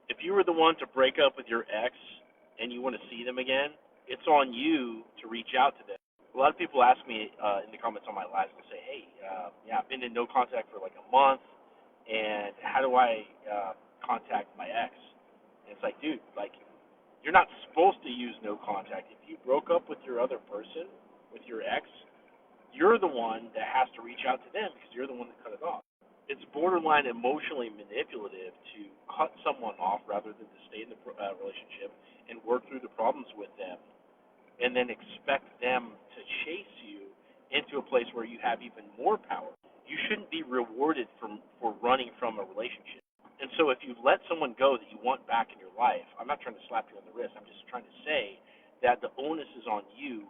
If you were the one to break up with your ex and you want to see them again, it's on you to reach out to them. A lot of people ask me in the comments on my lives, they'll say, hey, yeah, I've been in no contact for like a month, and how do I contact my ex? And it's like, dude, like, you're not supposed to use no contact. If you broke up with your other person, with your ex, you're the one that has to reach out to them because you're the one that cut it off. It's borderline emotionally manipulative to cut someone off rather than to stay in the relationship and work through the problems with them and then expect them to chase you into a place where you have even more power. You shouldn't be rewarded for running from a relationship. And so if you let someone go that you want back in your life, I'm not trying to slap you on the wrist. I'm just trying to say that the onus is on you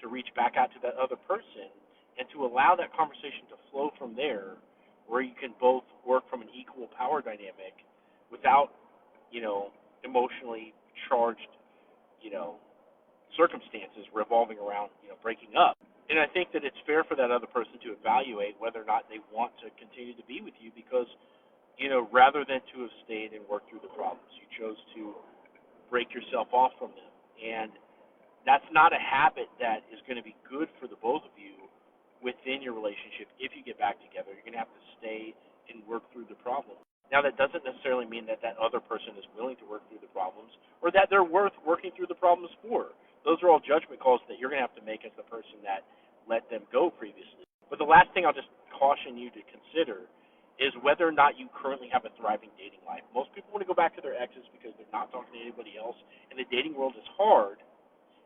to reach back out to that other person and to allow that conversation to flow from there where you can both work from an equal power dynamic without, emotionally charged, you know, circumstances revolving around, breaking up. And I think that it's fair for that other person to evaluate whether or not they want to continue to be with you because, rather than to have stayed and worked through the problems, you chose to break yourself off from them. And that's not a habit that is going to be good for the both of you within your relationship. If you get back together, you're going to have to stay and work through the problem. Now, that doesn't necessarily mean that that other person is willing to work through the problems or that they're worth working through the problems for. Those are all judgment calls that you're going to have to make as the person that let them go previously. But the last thing I'll just caution you to consider is whether or not you currently have a thriving dating life. Most people want to go back to their exes because they're not talking to anybody else, and the dating world is hard.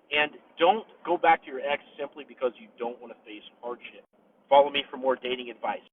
And don't go back to your ex simply because you don't want to face hardship. Follow me for more dating advice.